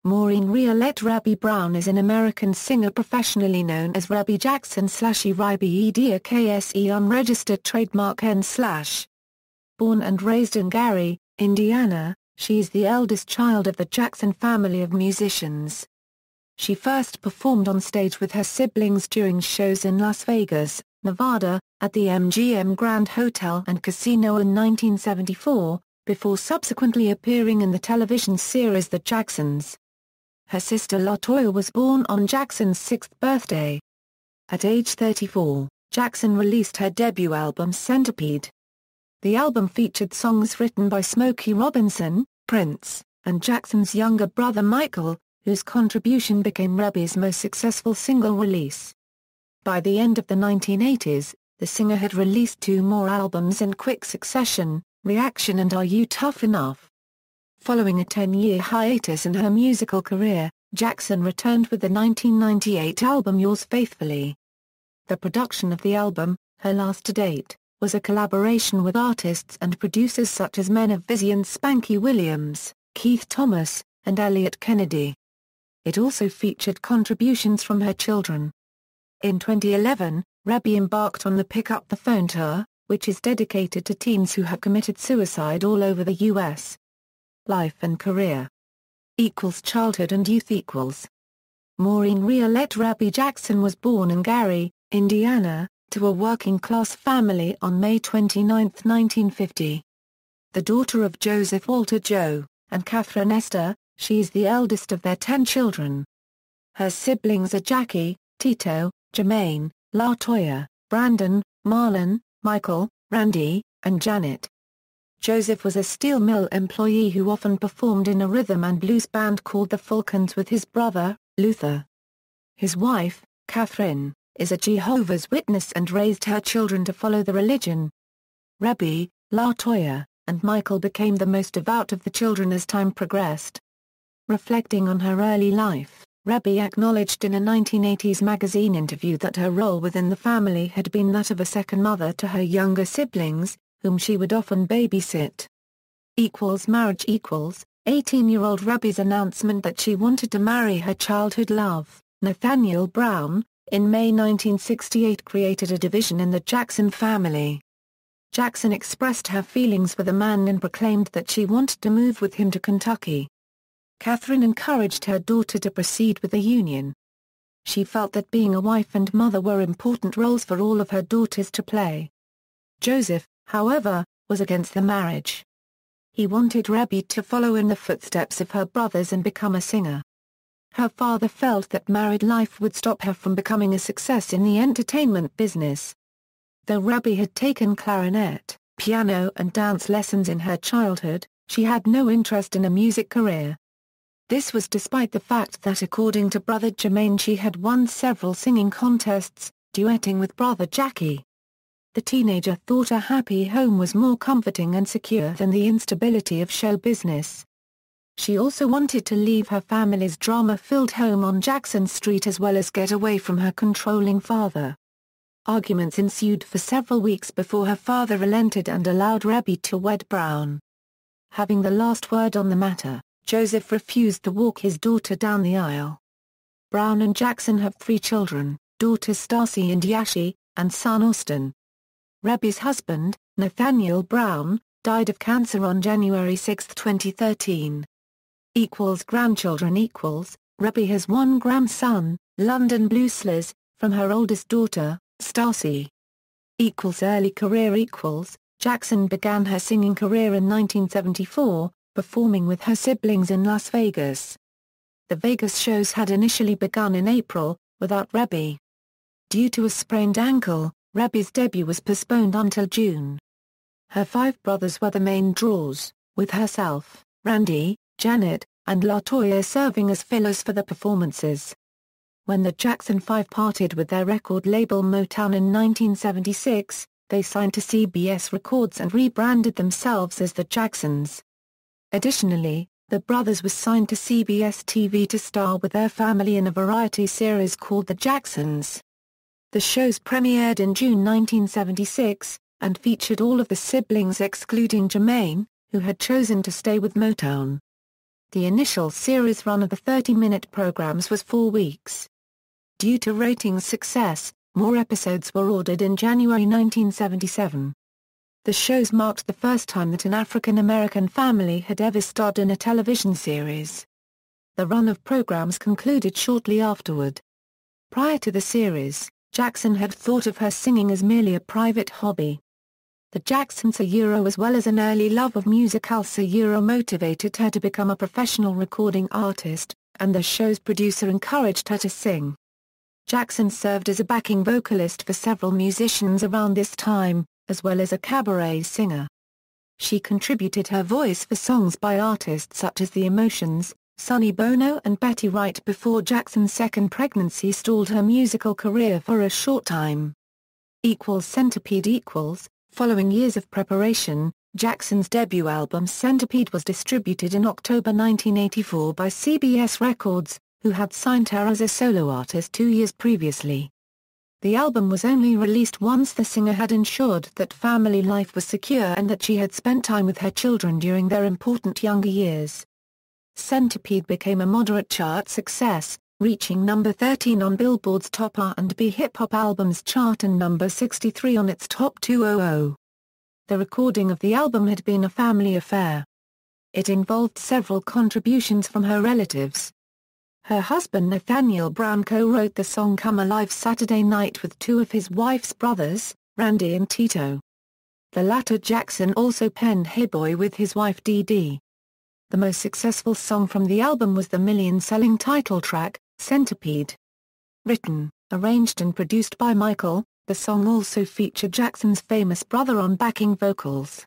Maureen Reillette. Rebbie Brown is an American singer professionally known as Rebbie Jackson /ˈriːbi ʻdʒæksən unregistered trademark n/. Born and raised in Gary, Indiana, she is the eldest child of the Jackson family of musicians. She first performed on stage with her siblings during shows in Las Vegas, Nevada, at the MGM Grand Hotel and Casino in 1974, before subsequently appearing in the television series The Jacksons. Her sister Toya was born on Jackson's 6th birthday. At age 34, Jackson released her debut album Centipede. The album featured songs written by Smokey Robinson, Prince, and Jackson's younger brother Michael, whose contribution became Rebbie's most successful single release. By the end of the 1980s, the singer had released 2 more albums in quick succession, Reaction and R U Tuff Enuff. Following a 10-year hiatus in her musical career, Jackson returned with the 1998 album Yours Faithfully. The production of the album, her last to date, was a collaboration with artists and producers such as men of Vizion Spanky Williams, Keith Thomas, and Eliot Kennedy. It also featured contributions from her children. In 2011, Rebbie embarked on the Pick Up the Phone tour, which is dedicated to teens who have committed suicide all over the U.S. Life and career. Childhood and youth. Maureen Reillette. Rebbie Jackson was born in Gary, Indiana, to a working-class family on May 29, 1950. The daughter of Joseph Walter Joe, and Catherine Esther, she is the eldest of their 10 children. Her siblings are Jackie, Tito, Jermaine, Toya, Brandon, Marlon, Michael, Randy, and Janet. Joseph was a steel mill employee who often performed in a rhythm and blues band called the Falcons with his brother, Luther. His wife, Catherine, is a Jehovah's Witness and raised her children to follow the religion. Rebbie, Toya, and Michael became the most devout of the children as time progressed. Reflecting on her early life, Rebbie acknowledged in a 1980s magazine interview that her role within the family had been that of a second mother to her younger siblings, whom she would often babysit. Marriage. 18-year-old Rebbie's announcement that she wanted to marry her childhood love, Nathaniel Brown, in May 1968 created a division in the Jackson family. Jackson expressed her feelings for the man and proclaimed that she wanted to move with him to Kentucky. Catherine encouraged her daughter to proceed with the union. She felt that being a wife and mother were important roles for all of her daughters to play. Joseph, however, was against the marriage. He wanted Rebbie to follow in the footsteps of her brothers and become a singer. Her father felt that married life would stop her from becoming a success in the entertainment business. Though Rebbie had taken clarinet, piano and dance lessons in her childhood, she had no interest in a music career. This was despite the fact that according to brother Jermaine she had won several singing contests, duetting with brother Jackie. The teenager thought a happy home was more comforting and secure than the instability of show business. She also wanted to leave her family's drama-filled home on Jackson Street as well as get away from her controlling father. Arguments ensued for several weeks before her father relented and allowed Rebbie to wed Brown. Having the last word on the matter, Joseph refused to walk his daughter down the aisle. Brown and Jackson have 3 children, daughters Stacy and Yashi, and son Austin. Rebbie's husband, Nathaniel Brown, died of cancer on January 6, 2013. Grandchildren. Rebbie has 1 grandson, London Blueslers, from her oldest daughter, Stacy. Early career. Jackson began her singing career in 1974, performing with her siblings in Las Vegas. The Vegas shows had initially begun in April, without Rebbie. Due to a sprained ankle, Rebbie's debut was postponed until June. Her 5 brothers were the main draws, with herself, Randy, Janet, and Toya serving as fillers for the performances. When the Jackson 5 parted with their record label Motown in 1976, they signed to CBS Records and rebranded themselves as the Jacksons. Additionally, the brothers were signed to CBS TV to star with their family in a variety series called The Jacksons. The shows premiered in June 1976, and featured all of the siblings excluding Jermaine, who had chosen to stay with Motown. The initial series run of the 30-minute programs was 4 weeks. Due to ratings success, more episodes were ordered in January 1977. The shows marked the first time that an African-American family had ever starred in a television series. The run of programs concluded shortly afterward. Prior to the series, Jackson had thought of her singing as merely a private hobby. The Jacksons as well as an early love of music motivated her to become a professional recording artist, and the show's producer encouraged her to sing. Jackson served as a backing vocalist for several musicians around this time, as well as a cabaret singer. She contributed her voice for songs by artists such as The Emotions, Sonny Bono and Betty Wright before Jackson's second pregnancy stalled her musical career for a short time. Centipede. Following years of preparation, Jackson's debut album Centipede was distributed in October 1984 by CBS Records, who had signed her as a solo artist 2 years previously. The album was only released once the singer had ensured that family life was secure and that she had spent time with her children during their important younger years. Centipede became a moderate chart success, reaching number 13 on Billboard's Top R&B Hip-Hop Albums chart and number 63 on its Top 200. The recording of the album had been a family affair. It involved several contributions from her relatives. Her husband Nathaniel Brown co-wrote the song Come Alive Saturday Night with two of his wife's brothers, Randy and Tito. The latter Jackson also penned Hey Boy with his wife Dee Dee. The most successful song from the album was the million-selling title track, Centipede. Written, arranged and produced by Michael, the song also featured Jackson's famous brother on backing vocals.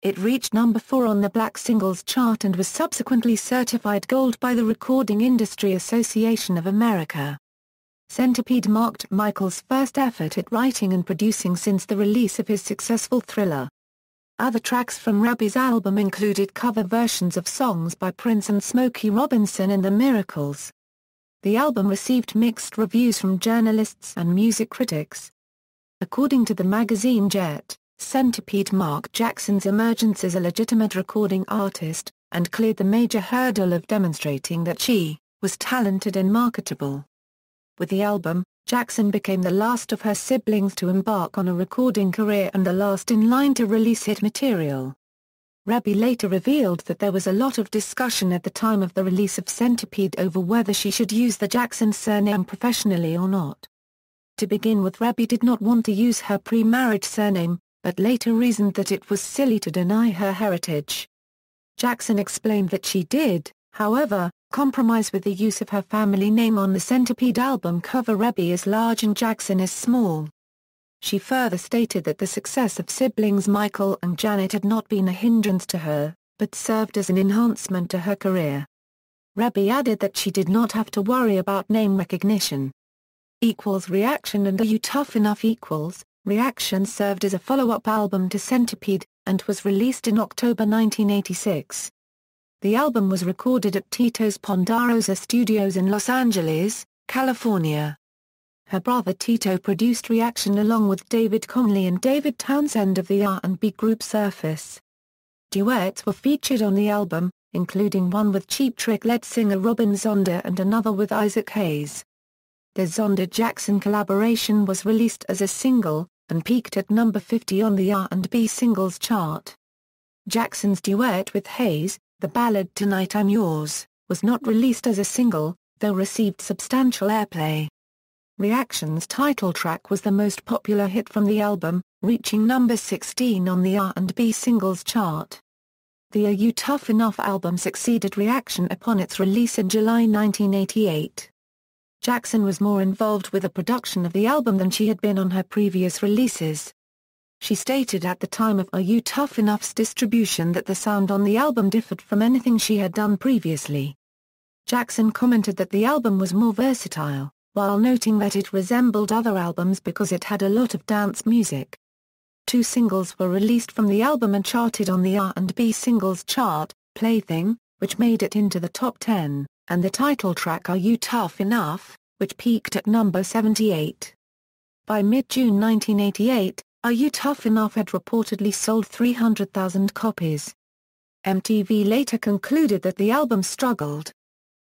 It reached number 4 on the Black Singles chart and was subsequently certified gold by the Recording Industry Association of America. Centipede marked Michael's first effort at writing and producing since the release of his successful Thriller. Other tracks from Rebbie's album included cover versions of songs by Prince and Smokey Robinson and The Miracles. The album received mixed reviews from journalists and music critics. According to the magazine Jet, Centipede marked Jackson's emergence as a legitimate recording artist, and cleared the major hurdle of demonstrating that she was talented and marketable. With the album, Jackson became the last of her siblings to embark on a recording career and the last in line to release hit material. Rebbie later revealed that there was a lot of discussion at the time of the release of Centipede over whether she should use the Jackson surname professionally or not. To begin with, Rebbie did not want to use her pre-marriage surname, but later reasoned that it was silly to deny her heritage. Jackson explained that she did, however, compromise with the use of her family name on the Centipede album cover. Rebbie is large and Jackson is small. She further stated that the success of siblings Michael and Janet had not been a hindrance to her, but served as an enhancement to her career. Rebbie added that she did not have to worry about name recognition. Reaction and R U Tuff Enuff. Reaction served as a follow-up album to Centipede, and was released in October 1986. The album was recorded at Tito's Ponderosa Studios in Los Angeles, California. Her brother Tito produced Reaction along with David Conley and David Townsend of the R&B group Surface. Duets were featured on the album, including one with Cheap Trick lead singer Robin Zonda and another with Isaac Hayes. The Zonda-Jackson collaboration was released as a single, and peaked at number 50 on the R&B singles chart. Jackson's duet with Hayes, the ballad Tonight I'm Yours, was not released as a single, though received substantial airplay. Reaction's title track was the most popular hit from the album, reaching number 16 on the R&B singles chart. The R U Tuff Enuff album succeeded Reaction upon its release in July 1988. Jackson was more involved with the production of the album than she had been on her previous releases. She stated at the time of R U Tuff Enuff's distribution that the sound on the album differed from anything she had done previously. Jackson commented that the album was more versatile, while noting that it resembled other albums because it had a lot of dance music. 2 singles were released from the album and charted on the R&B singles chart, Plaything, which made it into the top 10, and the title track R U Tuff Enuff, which peaked at number 78. By mid-June 1988, R U Tuff Enuff had reportedly sold 300,000 copies. MTV later concluded that the album struggled.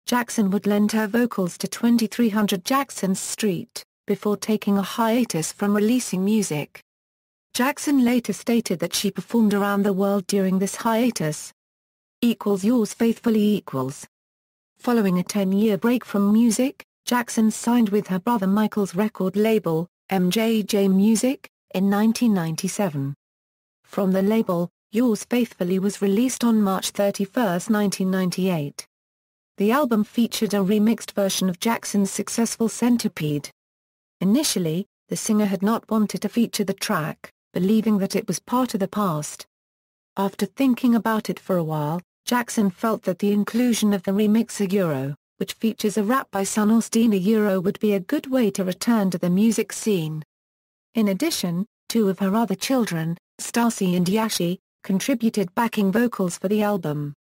Jackson would lend her vocals to 2300 Jackson Street, before taking a hiatus from releasing music. Jackson later stated that she performed around the world during this hiatus. Yours faithfully . Following a 10-year break from music, Jackson signed with her brother Michael's record label, MJJ Music, in 1997. From the label, Yours Faithfully was released on March 31, 1998. The album featured a remixed version of Jackson's successful Centipede. Initially, the singer had not wanted to feature the track, believing that it was part of the past. After thinking about it for a while, Jackson felt that the inclusion of the remix which features a rap by Son Austin would be a good way to return to the music scene. In addition, two of her other children, Stassi and Yashi, contributed backing vocals for the album.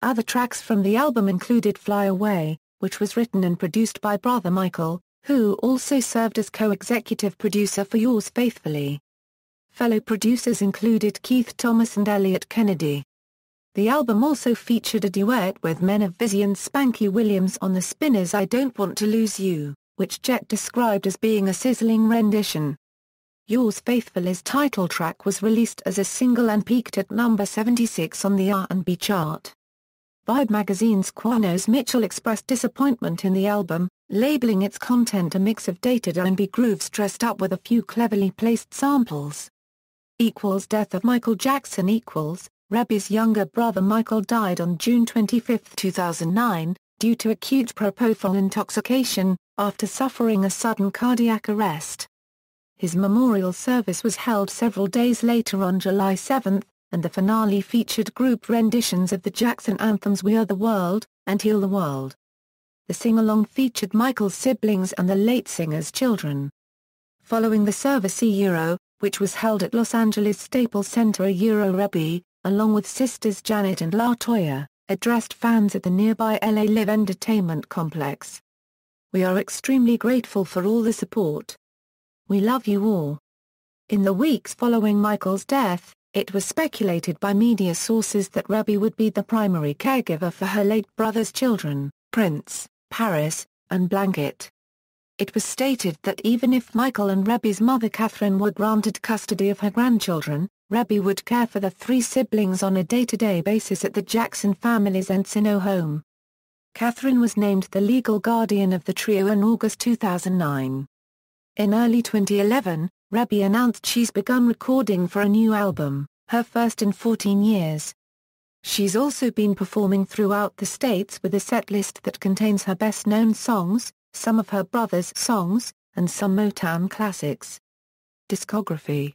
Other tracks from the album included Fly Away, which was written and produced by brother Michael, who also served as co-executive producer for Yours Faithfully. Fellow producers included Keith Thomas and Eliot Kennedy. The album also featured a duet with men of Vizion's Spanky Williams on the Spinners' I Don't Want to Lose You, which Jet described as being a sizzling rendition. Yours Faithfully's title track was released as a single and peaked at number 76 on the R&B chart. Vibe magazine's Quanos Mitchell expressed disappointment in the album, labeling its content a mix of dated R&B grooves dressed up with a few cleverly placed samples. Death of Michael Jackson Rebbie's younger brother Michael died on June 25, 2009, due to acute propofol intoxication, after suffering a sudden cardiac arrest. His memorial service was held several days later on July 7, and the finale featured group renditions of the Jackson anthems We Are the World, and Heal the World. The sing-along featured Michael's siblings and the late singer's children. Following the service which was held at Los Angeles Staples Center Rebbie, along with sisters Janet and Toya, addressed fans at the nearby LA Live Entertainment Complex. We are extremely grateful for all the support. We love you all. In the weeks following Michael's death, it was speculated by media sources that Rebbie would be the primary caregiver for her late brother's children, Prince, Paris, and Blanket. It was stated that even if Michael and Rebbie's mother Catherine were granted custody of her grandchildren, Rebbie would care for the three siblings on a day-to-day basis at the Jackson family's Encino home. Catherine was named the legal guardian of the trio in August 2009. In early 2011, Rebbie announced she's begun recording for a new album, her first in 14 years. She's also been performing throughout the States with a setlist that contains her best-known songs, some of her brother's songs, and some Motown classics. Discography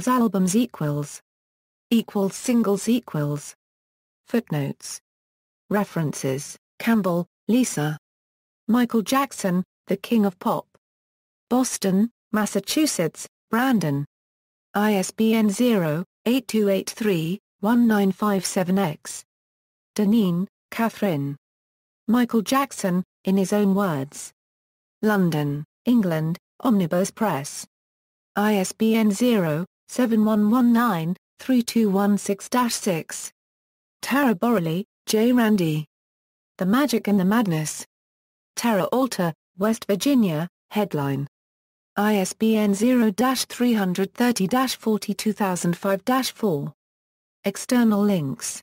albums singles Footnotes. References: Campbell, Lisa. Michael Jackson, The King of Pop. Boston, Massachusetts, Brandon. ISBN 0-8283-1957-X. Deneen, Catherine. Michael Jackson, in His Own Words. London, England, Omnibus Press. ISBN 0-7119-3216-6. Tara Borley, J. Randy. The Magic and the Madness. Terra Alta, West Virginia, headline. ISBN 0-330-42005-4. External links.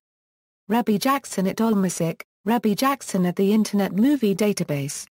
Rebbie Jackson at AllMusic, Rebbie Jackson at the Internet Movie Database.